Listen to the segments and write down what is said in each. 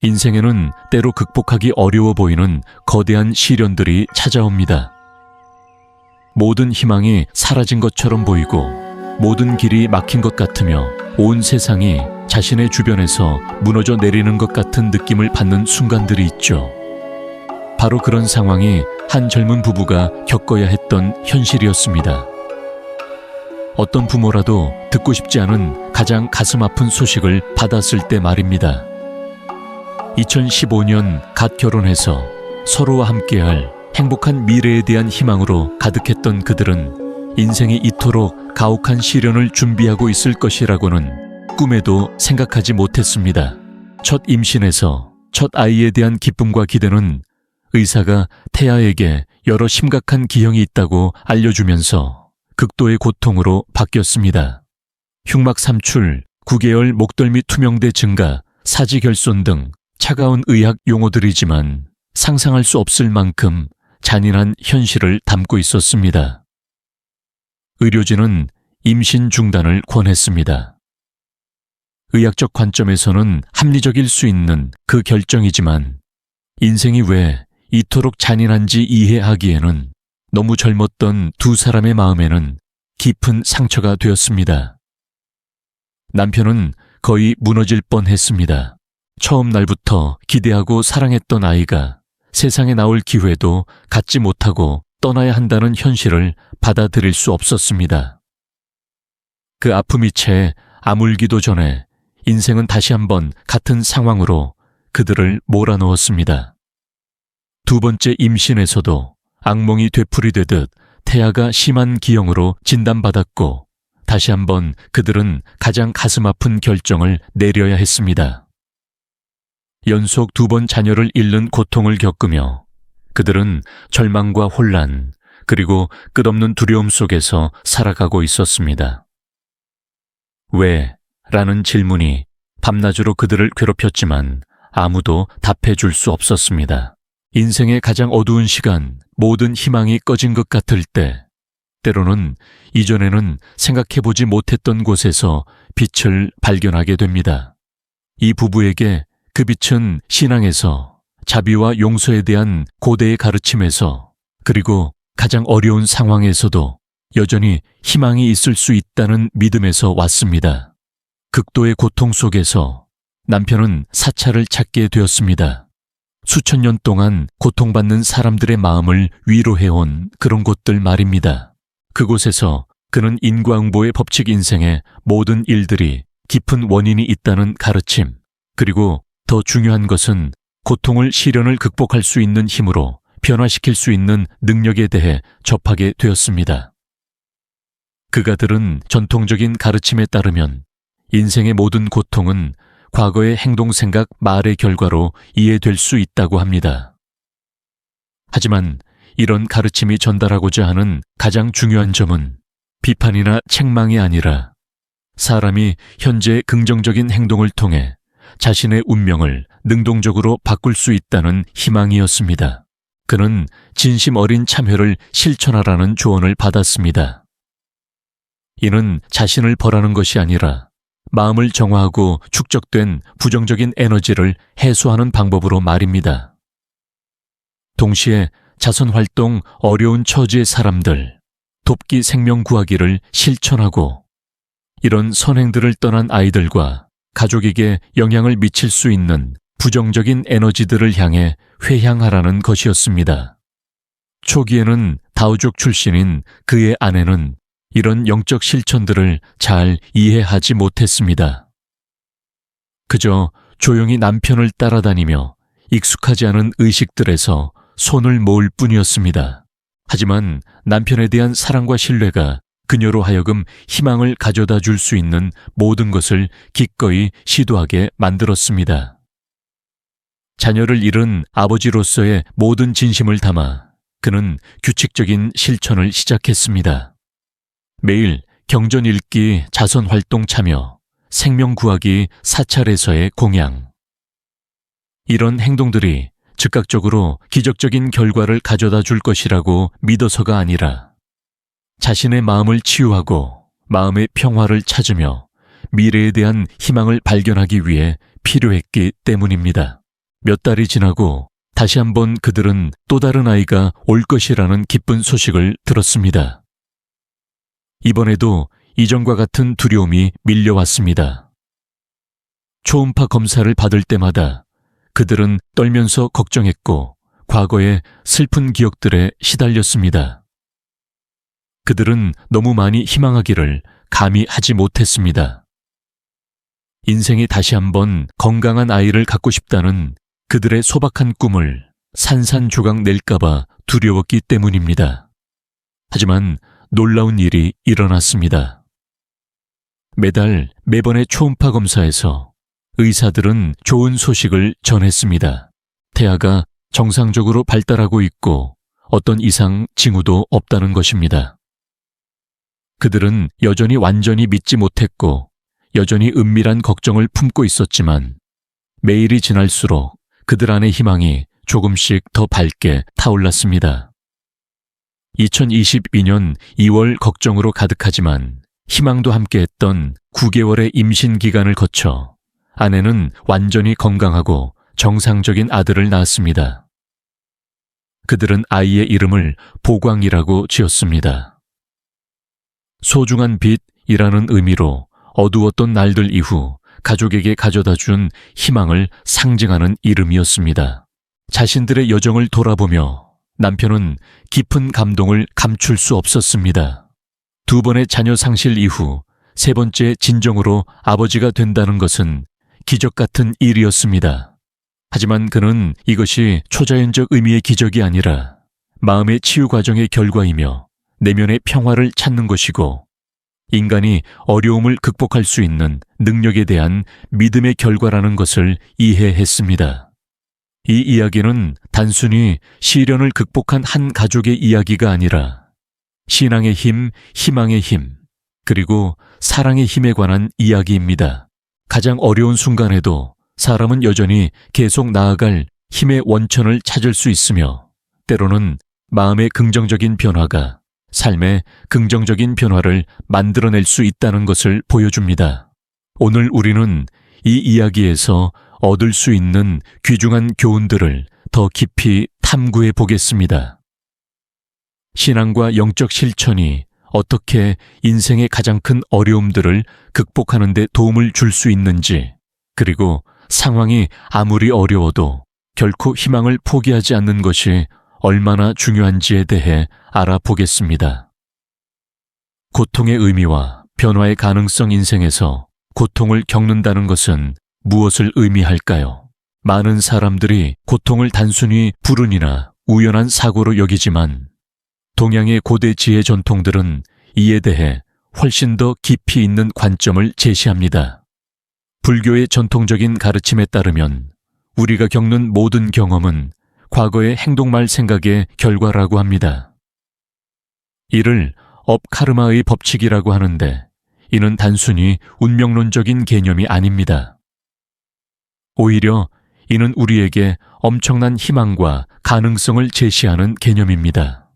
인생에는 때로 극복하기 어려워 보이는 거대한 시련들이 찾아옵니다. 모든 희망이 사라진 것처럼 보이고 모든 길이 막힌 것 같으며 온 세상이 자신의 주변에서 무너져 내리는 것 같은 느낌을 받는 순간들이 있죠. 바로 그런 상황이 한 젊은 부부가 겪어야 했던 현실이었습니다. 어떤 부모라도 듣고 싶지 않은 가장 가슴 아픈 소식을 받았을 때 말입니다. 2015년 갓 결혼해서 서로와 함께할 행복한 미래에 대한 희망으로 가득했던 그들은 인생이 이토록 가혹한 시련을 준비하고 있을 것이라고는 꿈에도 생각하지 못했습니다. 첫 임신에서 첫 아이에 대한 기쁨과 기대는 의사가 태아에게 여러 심각한 기형이 있다고 알려주면서 극도의 고통으로 바뀌었습니다. 흉막 삼출, 9개월 목덜미 투명대 증가, 사지결손 등 차가운 의학 용어들이지만 상상할 수 없을 만큼 잔인한 현실을 담고 있었습니다. 의료진은 임신 중단을 권했습니다. 의학적 관점에서는 합리적일 수 있는 그 결정이지만 인생이 왜 이토록 잔인한지 이해하기에는 너무 젊었던 두 사람의 마음에는 깊은 상처가 되었습니다. 남편은 거의 무너질 뻔했습니다. 처음 날부터 기대하고 사랑했던 아이가 세상에 나올 기회도 갖지 못하고 떠나야 한다는 현실을 받아들일 수 없었습니다. 그 아픔이 채 아물기도 전에 인생은 다시 한번 같은 상황으로 그들을 몰아넣었습니다. 두 번째 임신에서도 악몽이 되풀이되듯 태아가 심한 기형으로 진단받았고 다시 한번 그들은 가장 가슴 아픈 결정을 내려야 했습니다. 연속 2번 자녀를 잃는 고통을 겪으며 그들은 절망과 혼란 그리고 끝없는 두려움 속에서 살아가고 있었습니다. 왜? 라는 질문이 밤낮으로 그들을 괴롭혔지만 아무도 답해줄 수 없었습니다. 인생의 가장 어두운 시간, 모든 희망이 꺼진 것 같을 때 때로는 이전에는 생각해보지 못했던 곳에서 빛을 발견하게 됩니다. 이 부부에게 그 빛은 신앙에서, 자비와 용서에 대한 고대의 가르침에서, 그리고 가장 어려운 상황에서도 여전히 희망이 있을 수 있다는 믿음에서 왔습니다. 극도의 고통 속에서 남편은 사찰을 찾게 되었습니다. 수천 년 동안 고통받는 사람들의 마음을 위로해온 그런 곳들 말입니다. 그곳에서 그는 인과응보의 법칙 인생의 모든 일들이 깊은 원인이 있다는 가르침, 그리고 더 중요한 것은 고통을 시련을 극복할 수 있는 힘으로 변화시킬 수 있는 능력에 대해 접하게 되었습니다. 그가 들은 전통적인 가르침에 따르면 인생의 모든 고통은 과거의 행동, 생각, 말의 결과로 이해될 수 있다고 합니다. 하지만 이런 가르침이 전달하고자 하는 가장 중요한 점은 비판이나 책망이 아니라 사람이 현재의 긍정적인 행동을 통해 자신의 운명을 능동적으로 바꿀 수 있다는 희망이었습니다. 그는 진심 어린 참회를 실천하라는 조언을 받았습니다. 이는 자신을 벌하는 것이 아니라 마음을 정화하고 축적된 부정적인 에너지를 해소하는 방법으로 말입니다. 동시에 자선활동 어려운 처지의 사람들, 돕기 생명 구하기를 실천하고 이런 선행들을 떠난 아이들과 가족에게 영향을 미칠 수 있는 부정적인 에너지들을 향해 회향하라는 것이었습니다. 초기에는 다우족 출신인 그의 아내는 이런 영적 실천들을 잘 이해하지 못했습니다. 그저 조용히 남편을 따라다니며 익숙하지 않은 의식들에서 손을 모을 뿐이었습니다. 하지만 남편에 대한 사랑과 신뢰가 그녀로 하여금 희망을 가져다 줄 수 있는 모든 것을 기꺼이 시도하게 만들었습니다. 자녀를 잃은 아버지로서의 모든 진심을 담아 그는 규칙적인 실천을 시작했습니다. 매일 경전 읽기, 자선활동 참여, 생명 구하기, 사찰에서의 공양. 이런 행동들이 즉각적으로 기적적인 결과를 가져다 줄 것이라고 믿어서가 아니라 자신의 마음을 치유하고 마음의 평화를 찾으며 미래에 대한 희망을 발견하기 위해 필요했기 때문입니다. 몇 달이 지나고 다시 한번 그들은 또 다른 아이가 올 것이라는 기쁜 소식을 들었습니다. 이번에도 이전과 같은 두려움이 밀려왔습니다. 초음파 검사를 받을 때마다 그들은 떨면서 걱정했고 과거의 슬픈 기억들에 시달렸습니다. 그들은 너무 많이 희망하기를 감히 하지 못했습니다. 인생에 다시 한번 건강한 아이를 갖고 싶다는 그들의 소박한 꿈을 산산조각 낼까봐 두려웠기 때문입니다. 하지만 놀라운 일이 일어났습니다. 매번의 초음파 검사에서 의사들은 좋은 소식을 전했습니다. 태아가 정상적으로 발달하고 있고 어떤 이상 징후도 없다는 것입니다. 그들은 여전히 완전히 믿지 못했고 여전히 은밀한 걱정을 품고 있었지만 매일이 지날수록 그들 안의 희망이 조금씩 더 밝게 타올랐습니다. 2022년 2월 걱정으로 가득하지만 희망도 함께했던 9개월의 임신 기간을 거쳐 아내는 완전히 건강하고 정상적인 아들을 낳았습니다. 그들은 아이의 이름을 보광이라고 지었습니다. 소중한 빛이라는 의미로 어두웠던 날들 이후 가족에게 가져다 준 희망을 상징하는 이름이었습니다. 자신들의 여정을 돌아보며 남편은 깊은 감동을 감출 수 없었습니다. 2번의 자녀 상실 이후 3번째 진정으로 아버지가 된다는 것은 기적 같은 일이었습니다. 하지만 그는 이것이 초자연적 의미의 기적이 아니라 마음의 치유 과정의 결과이며 내면의 평화를 찾는 것이고 인간이 어려움을 극복할 수 있는 능력에 대한 믿음의 결과라는 것을 이해했습니다. 이 이야기는 단순히 시련을 극복한 한 가족의 이야기가 아니라 신앙의 힘, 희망의 힘, 그리고 사랑의 힘에 관한 이야기입니다. 가장 어려운 순간에도 사람은 여전히 계속 나아갈 힘의 원천을 찾을 수 있으며 때로는 마음의 긍정적인 변화가 삶의 긍정적인 변화를 만들어낼 수 있다는 것을 보여줍니다. 오늘 우리는 이 이야기에서 얻을 수 있는 귀중한 교훈들을 더 깊이 탐구해 보겠습니다. 신앙과 영적 실천이 어떻게 인생의 가장 큰 어려움들을 극복하는 데 도움을 줄 수 있는지, 그리고 상황이 아무리 어려워도 결코 희망을 포기하지 않는 것이 얼마나 중요한지에 대해 알아보겠습니다. 고통의 의미와 변화의 가능성 인생에서 고통을 겪는다는 것은 무엇을 의미할까요? 많은 사람들이 고통을 단순히 불운이나 우연한 사고로 여기지만 동양의 고대 지혜 전통들은 이에 대해 훨씬 더 깊이 있는 관점을 제시합니다. 불교의 전통적인 가르침에 따르면 우리가 겪는 모든 경험은 과거의 행동말 생각의 결과라고 합니다. 이를 업카르마의 법칙이라고 하는데 이는 단순히 운명론적인 개념이 아닙니다. 오히려 이는 우리에게 엄청난 희망과 가능성을 제시하는 개념입니다.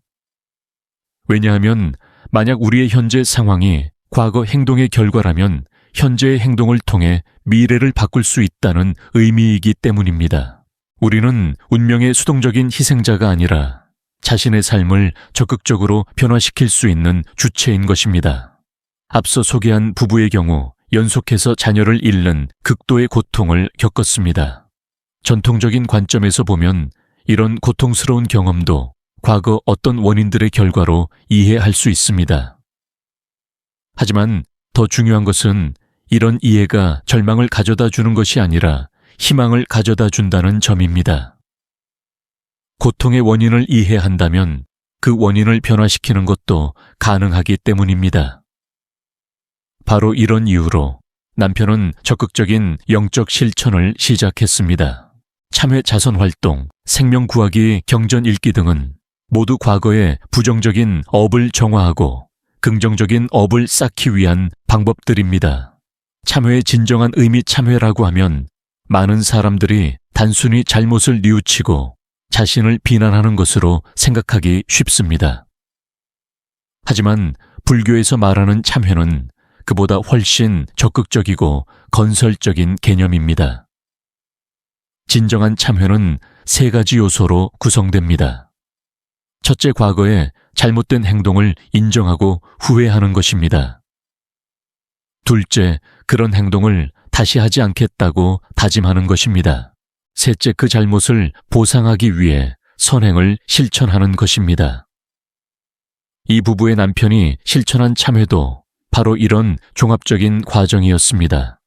왜냐하면 만약 우리의 현재 상황이 과거 행동의 결과라면 현재의 행동을 통해 미래를 바꿀 수 있다는 의미이기 때문입니다. 우리는 운명의 수동적인 희생자가 아니라 자신의 삶을 적극적으로 변화시킬 수 있는 주체인 것입니다. 앞서 소개한 부부의 경우 연속해서 자녀를 잃는 극도의 고통을 겪었습니다. 전통적인 관점에서 보면 이런 고통스러운 경험도 과거 어떤 원인들의 결과로 이해할 수 있습니다. 하지만 더 중요한 것은 이런 이해가 절망을 가져다 주는 것이 아니라 희망을 가져다 준다는 점입니다. 고통의 원인을 이해한다면 그 원인을 변화시키는 것도 가능하기 때문입니다. 바로 이런 이유로 남편은 적극적인 영적 실천을 시작했습니다. 참회 자선 활동, 생명 구하기 경전 읽기 등은 모두 과거의 부정적인 업을 정화하고 긍정적인 업을 쌓기 위한 방법들입니다. 참회의 진정한 의미 참회라고 하면 많은 사람들이 단순히 잘못을 뉘우치고 자신을 비난하는 것으로 생각하기 쉽습니다. 하지만 불교에서 말하는 참회는 그보다 훨씬 적극적이고 건설적인 개념입니다. 진정한 참회는 세 가지 요소로 구성됩니다. 첫째, 과거의 잘못된 행동을 인정하고 후회하는 것입니다. 둘째, 그런 행동을 다시 하지 않겠다고 다짐하는 것입니다. 셋째, 그 잘못을 보상하기 위해 선행을 실천하는 것입니다. 이 부부의 남편이 실천한 참회도 바로 이런 종합적인 과정이었습니다.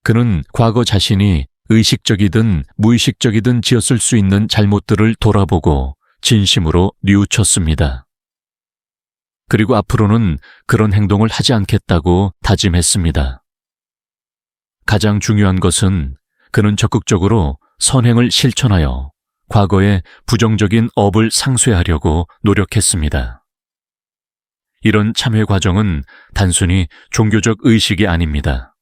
그는 과거 자신이 의식적이든 무의식적이든 지었을 수 있는 잘못들을 돌아보고 진심으로 뉘우쳤습니다. 그리고 앞으로는 그런 행동을 하지 않겠다고 다짐했습니다. 가장 중요한 것은 그는 적극적으로 선행을 실천하여 과거의 부정적인 업을 상쇄하려고 노력했습니다. 이런 참회 과정은 단순히 종교적 의식이 아닙니다.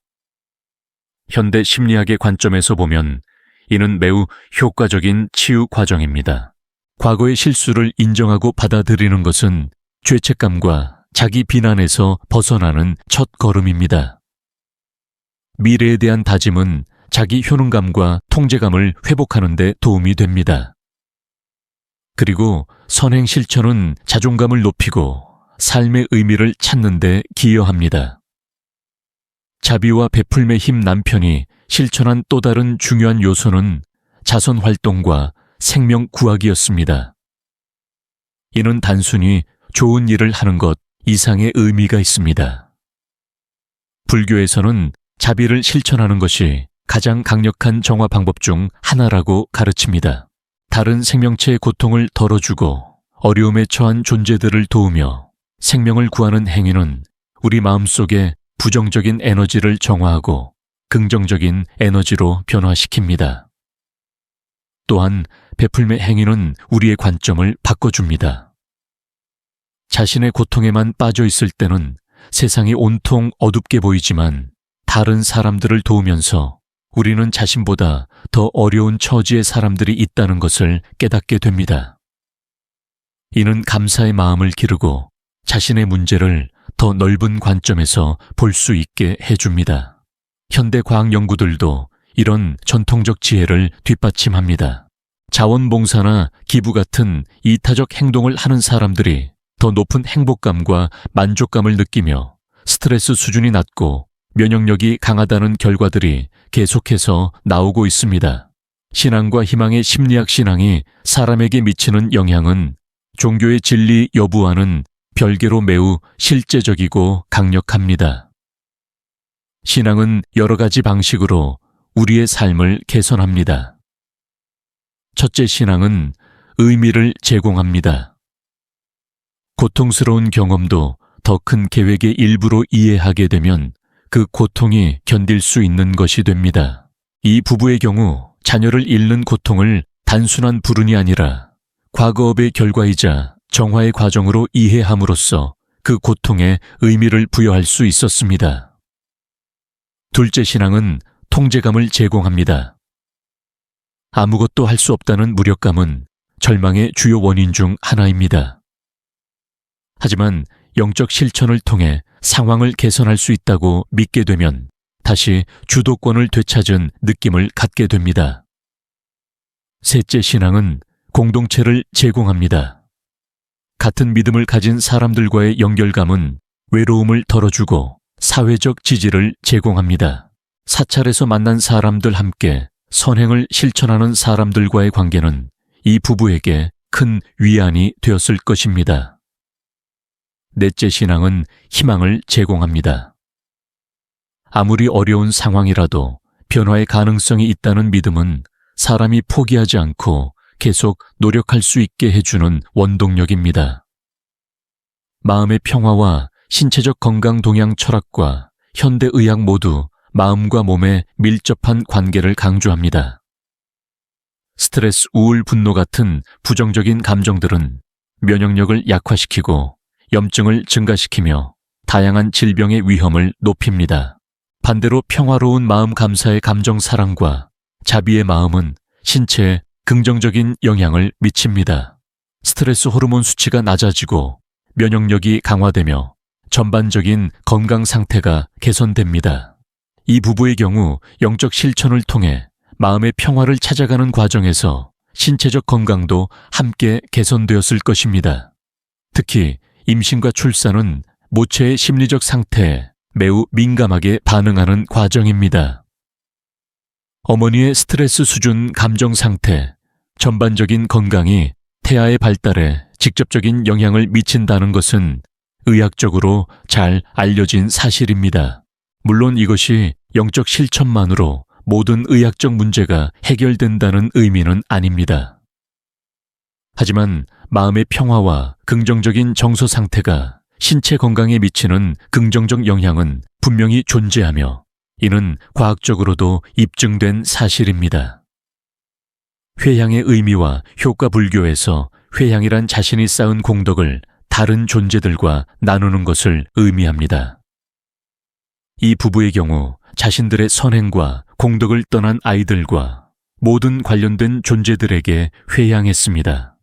현대 심리학의 관점에서 보면 이는 매우 효과적인 치유 과정입니다. 과거의 실수를 인정하고 받아들이는 것은 죄책감과 자기 비난에서 벗어나는 첫 걸음입니다. 미래에 대한 다짐은 자기 효능감과 통제감을 회복하는 데 도움이 됩니다. 그리고 선행 실천은 자존감을 높이고 삶의 의미를 찾는 데 기여합니다. 자비와 베풀매 힘 남편이 실천한 또 다른 중요한 요소는 자선 활동과 생명 구하기였습니다. 이는 단순히 좋은 일을 하는 것 이상의 의미가 있습니다. 불교에서는 자비를 실천하는 것이 가장 강력한 정화 방법 중 하나라고 가르칩니다. 다른 생명체의 고통을 덜어주고 어려움에 처한 존재들을 도우며 생명을 구하는 행위는 우리 마음속에 부정적인 에너지를 정화하고 긍정적인 에너지로 변화시킵니다. 또한 베풀매 행위는 우리의 관점을 바꿔줍니다. 자신의 고통에만 빠져 있을 때는 세상이 온통 어둡게 보이지만 다른 사람들을 도우면서 우리는 자신보다 더 어려운 처지의 사람들이 있다는 것을 깨닫게 됩니다. 이는 감사의 마음을 기르고 자신의 문제를 더 넓은 관점에서 볼 수 있게 해줍니다. 현대 과학 연구들도 이런 전통적 지혜를 뒷받침합니다. 자원봉사나 기부 같은 이타적 행동을 하는 사람들이 더 높은 행복감과 만족감을 느끼며 스트레스 수준이 낮고 면역력이 강하다는 결과들이 계속해서 나오고 있습니다. 신앙과 희망의 심리학 신앙이 사람에게 미치는 영향은 종교의 진리 여부와는 별개로 매우 실제적이고 강력합니다. 신앙은 여러 가지 방식으로 우리의 삶을 개선합니다. 첫째, 신앙은 의미를 제공합니다. 고통스러운 경험도 더 큰 계획의 일부로 이해하게 되면 그 고통이 견딜 수 있는 것이 됩니다. 이 부부의 경우 자녀를 잃는 고통을 단순한 불운이 아니라 과거업의 결과이자 정화의 과정으로 이해함으로써 그 고통에 의미를 부여할 수 있었습니다. 둘째, 신앙은 통제감을 제공합니다. 아무것도 할 수 없다는 무력감은 절망의 주요 원인 중 하나입니다. 하지만 영적 실천을 통해 상황을 개선할 수 있다고 믿게 되면 다시 주도권을 되찾은 느낌을 갖게 됩니다. 셋째, 신앙은 공동체를 제공합니다. 같은 믿음을 가진 사람들과의 연결감은 외로움을 덜어주고 사회적 지지를 제공합니다. 사찰에서 만난 사람들 함께 선행을 실천하는 사람들과의 관계는 이 부부에게 큰 위안이 되었을 것입니다. 넷째, 신앙은 희망을 제공합니다. 아무리 어려운 상황이라도 변화의 가능성이 있다는 믿음은 사람이 포기하지 않고 계속 노력할 수 있게 해주는 원동력입니다. 마음의 평화와 신체적 건강 동양 철학과 현대의학 모두 마음과 몸의 밀접한 관계를 강조합니다. 스트레스, 우울, 분노 같은 부정적인 감정들은 면역력을 약화시키고 염증을 증가시키며 다양한 질병의 위험을 높입니다. 반대로 평화로운 마음 감사의 감정 사랑과 자비의 마음은 신체에 긍정적인 영향을 미칩니다. 스트레스 호르몬 수치가 낮아지고 면역력이 강화되며 전반적인 건강 상태가 개선됩니다. 이 부부의 경우 영적 실천을 통해 마음의 평화를 찾아가는 과정에서 신체적 건강도 함께 개선되었을 것입니다. 특히 임신과 출산은 모체의 심리적 상태에 매우 민감하게 반응하는 과정입니다. 어머니의 스트레스 수준, 감정 상태, 전반적인 건강이 태아의 발달에 직접적인 영향을 미친다는 것은 의학적으로 잘 알려진 사실입니다. 물론 이것이 영적 실천만으로 모든 의학적 문제가 해결된다는 의미는 아닙니다. 하지만 마음의 평화와 긍정적인 정서 상태가 신체 건강에 미치는 긍정적 영향은 분명히 존재하며 이는 과학적으로도 입증된 사실입니다. 회향의 의미와 효과 불교에서 회향이란 자신이 쌓은 공덕을 다른 존재들과 나누는 것을 의미합니다. 이 부부의 경우 자신들의 선행과 공덕을 떠난 아이들과 모든 관련된 존재들에게 회향했습니다.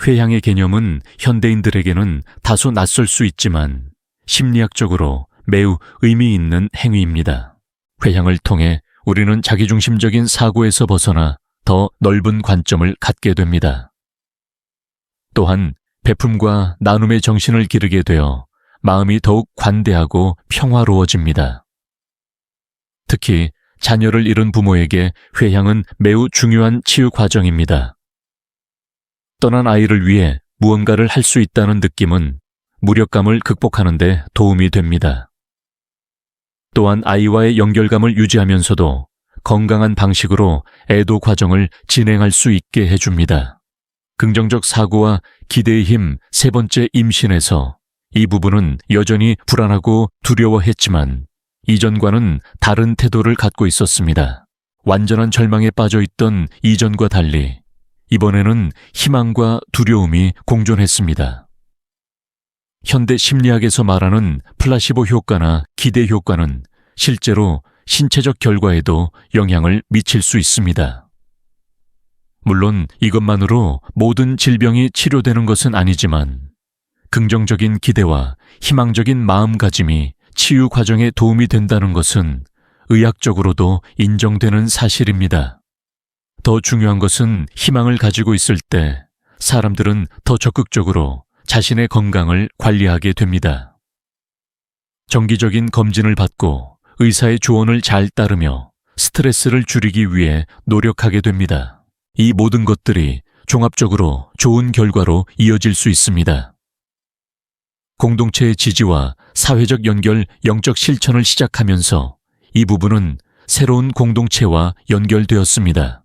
회향의 개념은 현대인들에게는 다소 낯설 수 있지만 심리학적으로 매우 의미 있는 행위입니다. 회향을 통해 우리는 자기중심적인 사고에서 벗어나 더 넓은 관점을 갖게 됩니다. 또한 베품과 나눔의 정신을 기르게 되어 마음이 더욱 관대하고 평화로워집니다. 특히 자녀를 잃은 부모에게 회향은 매우 중요한 치유 과정입니다. 떠난 아이를 위해 무언가를 할 수 있다는 느낌은 무력감을 극복하는 데 도움이 됩니다. 또한 아이와의 연결감을 유지하면서도 건강한 방식으로 애도 과정을 진행할 수 있게 해줍니다. 긍정적 사고와 기대의 힘 세 번째 임신에서 이 부부는 여전히 불안하고 두려워했지만 이전과는 다른 태도를 갖고 있었습니다. 완전한 절망에 빠져 있던 이전과 달리 이번에는 희망과 두려움이 공존했습니다. 현대 심리학에서 말하는 플라시보 효과나 기대 효과는 실제로 신체적 결과에도 영향을 미칠 수 있습니다. 물론 이것만으로 모든 질병이 치료되는 것은 아니지만 긍정적인 기대와 희망적인 마음가짐이 치유 과정에 도움이 된다는 것은 의학적으로도 인정되는 사실입니다. 더 중요한 것은 희망을 가지고 있을 때 사람들은 더 적극적으로 자신의 건강을 관리하게 됩니다. 정기적인 검진을 받고 의사의 조언을 잘 따르며 스트레스를 줄이기 위해 노력하게 됩니다. 이 모든 것들이 종합적으로 좋은 결과로 이어질 수 있습니다. 공동체의 지지와 사회적 연결, 영적 실천을 시작하면서 이 부부는 새로운 공동체와 연결되었습니다.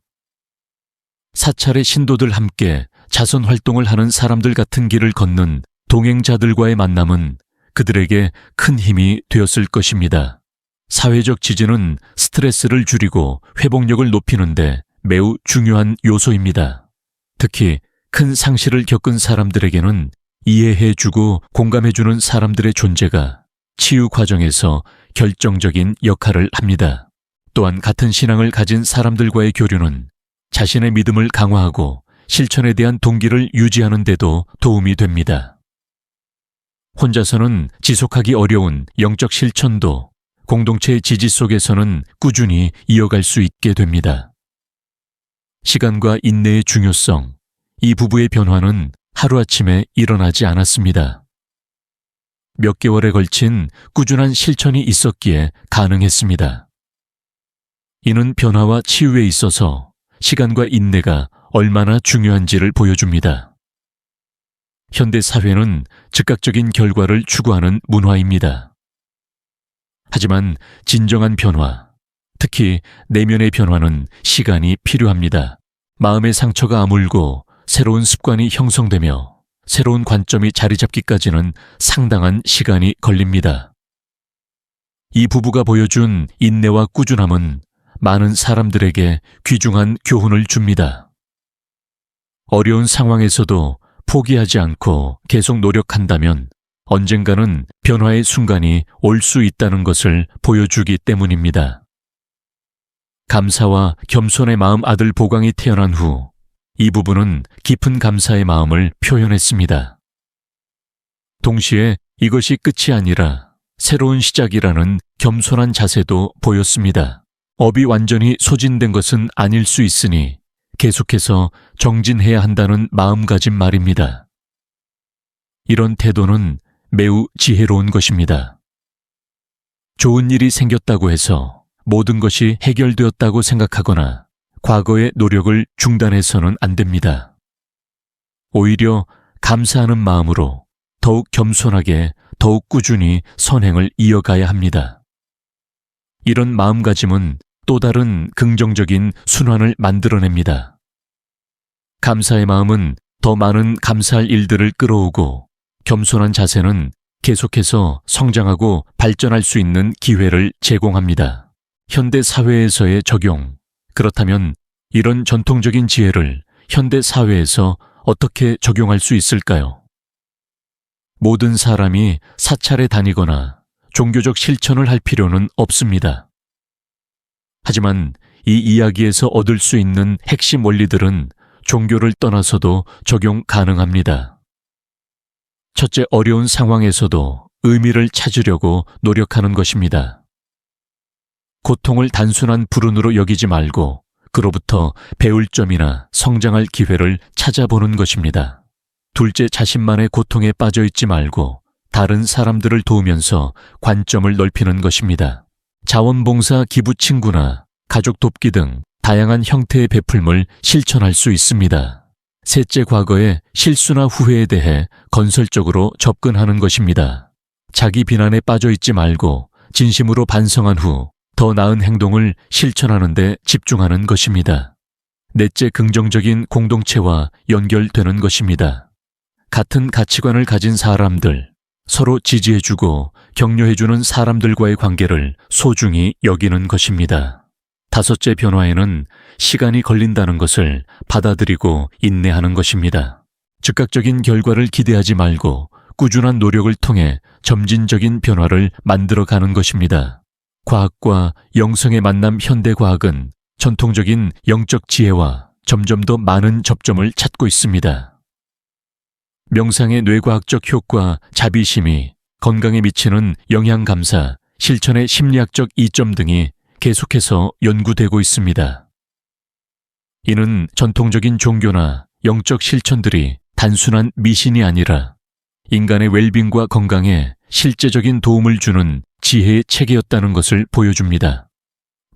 사찰의 신도들 함께 자선 활동을 하는 사람들 같은 길을 걷는 동행자들과의 만남은 그들에게 큰 힘이 되었을 것입니다. 사회적 지지는 스트레스를 줄이고 회복력을 높이는데 매우 중요한 요소입니다. 특히 큰 상실을 겪은 사람들에게는 이해해주고 공감해주는 사람들의 존재가 치유 과정에서 결정적인 역할을 합니다. 또한 같은 신앙을 가진 사람들과의 교류는 자신의 믿음을 강화하고 실천에 대한 동기를 유지하는 데도 도움이 됩니다. 혼자서는 지속하기 어려운 영적 실천도 공동체의 지지 속에서는 꾸준히 이어갈 수 있게 됩니다. 시간과 인내의 중요성, 이 부부의 변화는 하루아침에 일어나지 않았습니다. 몇 개월에 걸친 꾸준한 실천이 있었기에 가능했습니다. 이는 변화와 치유에 있어서 시간과 인내가 얼마나 중요한지를 보여줍니다. 현대 사회는 즉각적인 결과를 추구하는 문화입니다. 하지만 진정한 변화, 특히 내면의 변화는 시간이 필요합니다. 마음의 상처가 아물고 새로운 습관이 형성되며 새로운 관점이 자리 잡기까지는 상당한 시간이 걸립니다. 이 부부가 보여준 인내와 꾸준함은 많은 사람들에게 귀중한 교훈을 줍니다. 어려운 상황에서도 포기하지 않고 계속 노력한다면 언젠가는 변화의 순간이 올 수 있다는 것을 보여주기 때문입니다. 감사와 겸손의 마음 아들 보광이 태어난 후 이 부부는 깊은 감사의 마음을 표현했습니다. 동시에 이것이 끝이 아니라 새로운 시작이라는 겸손한 자세도 보였습니다. 업이 완전히 소진된 것은 아닐 수 있으니 계속해서 정진해야 한다는 마음가짐 말입니다. 이런 태도는 매우 지혜로운 것입니다. 좋은 일이 생겼다고 해서 모든 것이 해결되었다고 생각하거나 과거의 노력을 중단해서는 안 됩니다. 오히려 감사하는 마음으로 더욱 겸손하게 더욱 꾸준히 선행을 이어가야 합니다. 이런 마음가짐은 또 다른 긍정적인 순환을 만들어냅니다. 감사의 마음은 더 많은 감사할 일들을 끌어오고 겸손한 자세는 계속해서 성장하고 발전할 수 있는 기회를 제공합니다. 현대 사회에서의 적용, 그렇다면 이런 전통적인 지혜를 현대 사회에서 어떻게 적용할 수 있을까요? 모든 사람이 사찰에 다니거나 종교적 실천을 할 필요는 없습니다. 하지만 이 이야기에서 얻을 수 있는 핵심 원리들은 종교를 떠나서도 적용 가능합니다. 첫째, 어려운 상황에서도 의미를 찾으려고 노력하는 것입니다. 고통을 단순한 불운으로 여기지 말고 그로부터 배울 점이나 성장할 기회를 찾아보는 것입니다. 둘째, 자신만의 고통에 빠져 있지 말고 다른 사람들을 도우면서 관점을 넓히는 것입니다. 자원봉사, 기부 친구나 가족 돕기 등 다양한 형태의 베풀음을 실천할 수 있습니다. 셋째, 과거의 실수나 후회에 대해 건설적으로 접근하는 것입니다. 자기 비난에 빠져 있지 말고 진심으로 반성한 후 더 나은 행동을 실천하는 데 집중하는 것입니다. 넷째, 긍정적인 공동체와 연결되는 것입니다. 같은 가치관을 가진 사람들, 서로 지지해주고 격려해주는 사람들과의 관계를 소중히 여기는 것입니다. 다섯째, 변화에는 시간이 걸린다는 것을 받아들이고 인내하는 것입니다. 즉각적인 결과를 기대하지 말고 꾸준한 노력을 통해 점진적인 변화를 만들어가는 것입니다. 과학과 영성의 만남 현대과학은 전통적인 영적 지혜와 점점 더 많은 접점을 찾고 있습니다. 명상의 뇌과학적 효과, 자비심이 건강에 미치는 영향 감사, 실천의 심리학적 이점 등이 계속해서 연구되고 있습니다. 이는 전통적인 종교나 영적 실천들이 단순한 미신이 아니라 인간의 웰빙과 건강에 실제적인 도움을 주는 지혜의 체계였다는 것을 보여줍니다.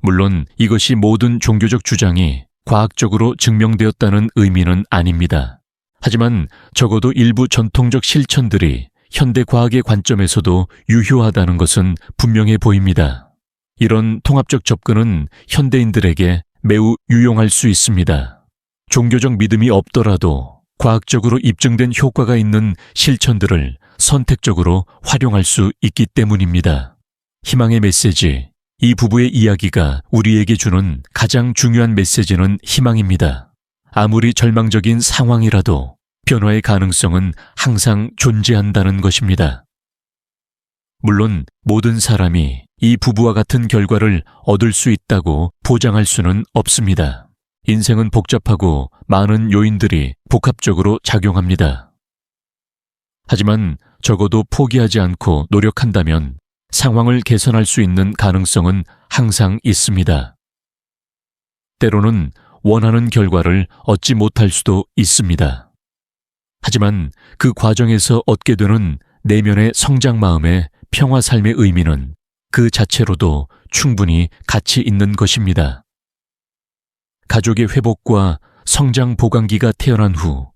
물론 이것이 모든 종교적 주장이 과학적으로 증명되었다는 의미는 아닙니다. 하지만 적어도 일부 전통적 실천들이 현대 과학의 관점에서도 유효하다는 것은 분명해 보입니다. 이런 통합적 접근은 현대인들에게 매우 유용할 수 있습니다. 종교적 믿음이 없더라도 과학적으로 입증된 효과가 있는 실천들을 선택적으로 활용할 수 있기 때문입니다. 희망의 메시지, 이 부부의 이야기가 우리에게 주는 가장 중요한 메시지는 희망입니다. 아무리 절망적인 상황이라도 변화의 가능성은 항상 존재한다는 것입니다. 물론 모든 사람이 이 부부와 같은 결과를 얻을 수 있다고 보장할 수는 없습니다. 인생은 복잡하고 많은 요인들이 복합적으로 작용합니다. 하지만 적어도 포기하지 않고 노력한다면 상황을 개선할 수 있는 가능성은 항상 있습니다. 때로는 원하는 결과를 얻지 못할 수도 있습니다. 하지만 그 과정에서 얻게 되는 내면의 성장 마음의 평화 삶의 의미는 그 자체로도 충분히 가치 있는 것입니다. 가족의 회복과 성장 보강기가 태어난 후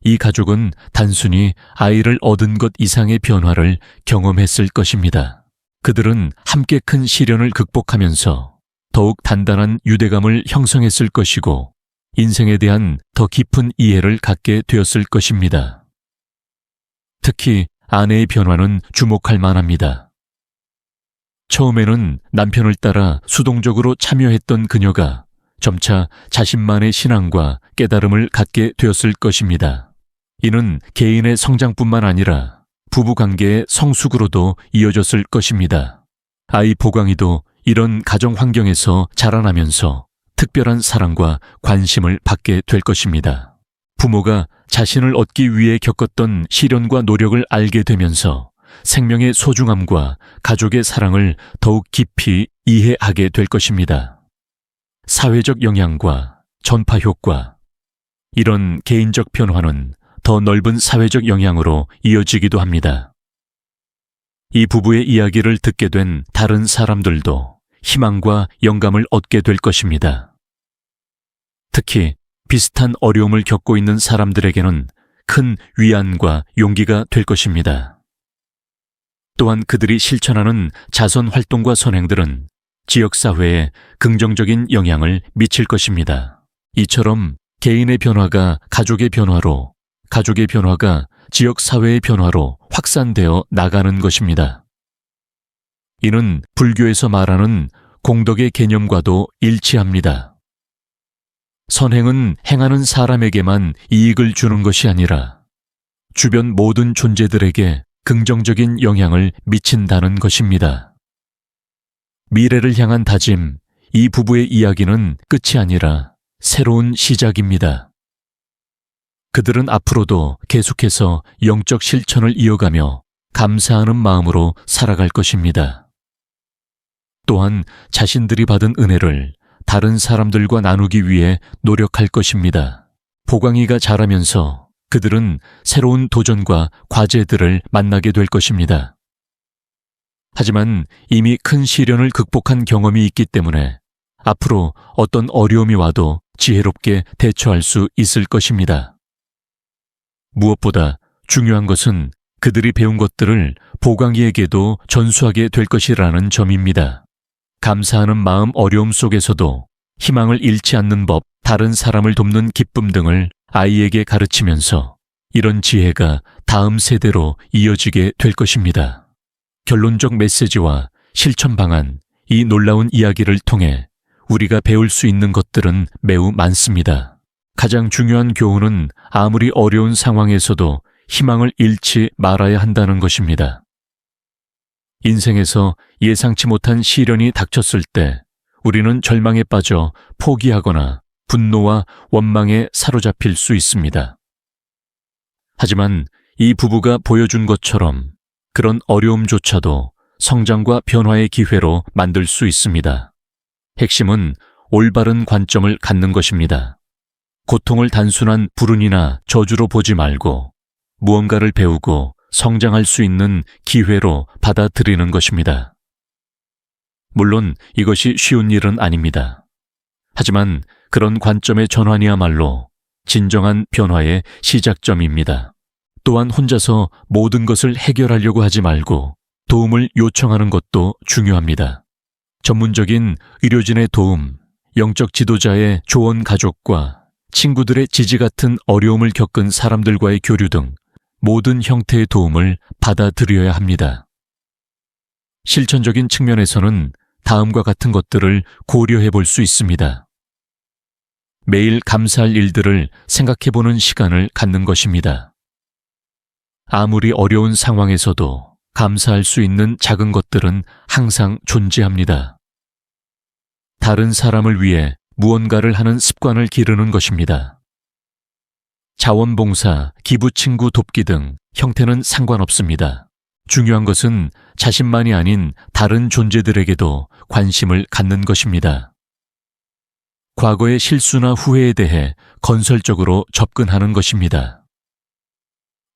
이 가족은 단순히 아이를 얻은 것 이상의 변화를 경험했을 것입니다. 그들은 함께 큰 시련을 극복하면서 더욱 단단한 유대감을 형성했을 것이고 인생에 대한 더 깊은 이해를 갖게 되었을 것입니다. 특히 아내의 변화는 주목할 만합니다. 처음에는 남편을 따라 수동적으로 참여했던 그녀가 점차 자신만의 신앙과 깨달음을 갖게 되었을 것입니다. 이는 개인의 성장뿐만 아니라 부부관계의 성숙으로도 이어졌을 것입니다. 아이 보강이도 이런 가정 환경에서 자라나면서 특별한 사랑과 관심을 받게 될 것입니다. 부모가 자신을 얻기 위해 겪었던 시련과 노력을 알게 되면서 생명의 소중함과 가족의 사랑을 더욱 깊이 이해하게 될 것입니다. 사회적 영향과 전파 효과, 이런 개인적 변화는 더 넓은 사회적 영향으로 이어지기도 합니다. 이 부부의 이야기를 듣게 된 다른 사람들도 희망과 영감을 얻게 될 것입니다. 특히 비슷한 어려움을 겪고 있는 사람들에게는 큰 위안과 용기가 될 것입니다. 또한 그들이 실천하는 자선 활동과 선행들은 지역사회에 긍정적인 영향을 미칠 것입니다. 이처럼 개인의 변화가 가족의 변화로, 가족의 변화가 지역사회의 변화로 확산되어 나가는 것입니다. 이는 불교에서 말하는 공덕의 개념과도 일치합니다. 선행은 행하는 사람에게만 이익을 주는 것이 아니라 주변 모든 존재들에게 긍정적인 영향을 미친다는 것입니다. 미래를 향한 다짐, 이 부부의 이야기는 끝이 아니라 새로운 시작입니다. 그들은 앞으로도 계속해서 영적 실천을 이어가며 감사하는 마음으로 살아갈 것입니다. 또한 자신들이 받은 은혜를 다른 사람들과 나누기 위해 노력할 것입니다. 보광이가 자라면서 그들은 새로운 도전과 과제들을 만나게 될 것입니다. 하지만 이미 큰 시련을 극복한 경험이 있기 때문에 앞으로 어떤 어려움이 와도 지혜롭게 대처할 수 있을 것입니다. 무엇보다 중요한 것은 그들이 배운 것들을 보광이에게도 전수하게 될 것이라는 점입니다. 감사하는 마음 어려움 속에서도 희망을 잃지 않는 법, 다른 사람을 돕는 기쁨 등을 아이에게 가르치면서 이런 지혜가 다음 세대로 이어지게 될 것입니다. 결론적 메시지와 실천 방안, 이 놀라운 이야기를 통해 우리가 배울 수 있는 것들은 매우 많습니다. 가장 중요한 교훈은 아무리 어려운 상황에서도 희망을 잃지 말아야 한다는 것입니다. 인생에서 예상치 못한 시련이 닥쳤을 때 우리는 절망에 빠져 포기하거나 분노와 원망에 사로잡힐 수 있습니다. 하지만 이 부부가 보여준 것처럼 그런 어려움조차도 성장과 변화의 기회로 만들 수 있습니다. 핵심은 올바른 관점을 갖는 것입니다. 고통을 단순한 불운이나 저주로 보지 말고 무언가를 배우고 성장할 수 있는 기회로 받아들이는 것입니다. 물론 이것이 쉬운 일은 아닙니다. 하지만 그런 관점의 전환이야말로 진정한 변화의 시작점입니다. 또한 혼자서 모든 것을 해결하려고 하지 말고 도움을 요청하는 것도 중요합니다. 전문적인 의료진의 도움, 영적 지도자의 조언 가족과 친구들의 지지 같은 어려움을 겪은 사람들과의 교류 등 모든 형태의 도움을 받아들여야 합니다. 실천적인 측면에서는 다음과 같은 것들을 고려해 볼 수 있습니다. 매일 감사할 일들을 생각해 보는 시간을 갖는 것입니다. 아무리 어려운 상황에서도 감사할 수 있는 작은 것들은 항상 존재합니다. 다른 사람을 위해 무언가를 하는 습관을 기르는 것입니다. 자원봉사, 기부친구 돕기 등 형태는 상관없습니다. 중요한 것은 자신만이 아닌 다른 존재들에게도 관심을 갖는 것입니다. 과거의 실수나 후회에 대해 건설적으로 접근하는 것입니다.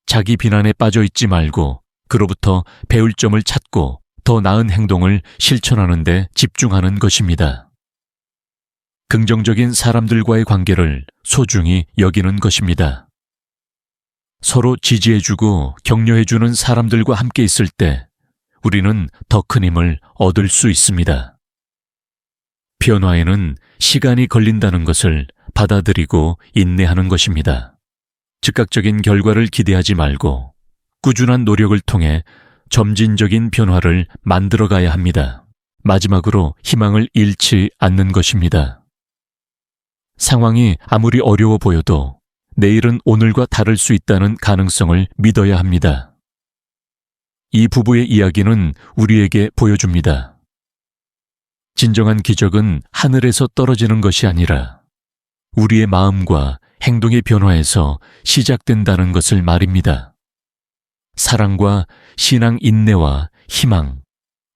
자기 비난에 빠져 있지 말고 그로부터 배울 점을 찾고 더 나은 행동을 실천하는 데 집중하는 것입니다. 긍정적인 사람들과의 관계를 소중히 여기는 것입니다. 서로 지지해주고 격려해주는 사람들과 함께 있을 때 우리는 더 큰 힘을 얻을 수 있습니다. 변화에는 시간이 걸린다는 것을 받아들이고 인내하는 것입니다. 즉각적인 결과를 기대하지 말고 꾸준한 노력을 통해 점진적인 변화를 만들어가야 합니다. 마지막으로 희망을 잃지 않는 것입니다. 상황이 아무리 어려워 보여도 내일은 오늘과 다를 수 있다는 가능성을 믿어야 합니다. 이 부부의 이야기는 우리에게 보여줍니다. 진정한 기적은 하늘에서 떨어지는 것이 아니라 우리의 마음과 행동의 변화에서 시작된다는 것을 말입니다. 사랑과 신앙 인내와 희망,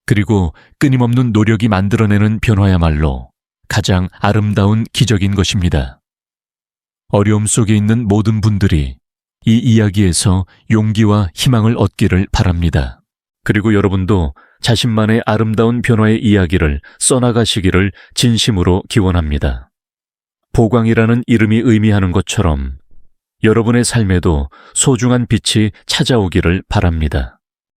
그리고 끊임없는 노력이 만들어내는 변화야말로 가장 아름다운 기적인 것입니다. 어려움 속에 있는 모든 분들이 이 이야기에서 용기와 희망을 얻기를 바랍니다. 그리고 여러분도 자신만의 아름다운 변화의 이야기를 써나가시기를 진심으로 기원합니다. 보광이라는 이름이 의미하는 것처럼 여러분의 삶에도 소중한 빛이 찾아오기를 바랍니다.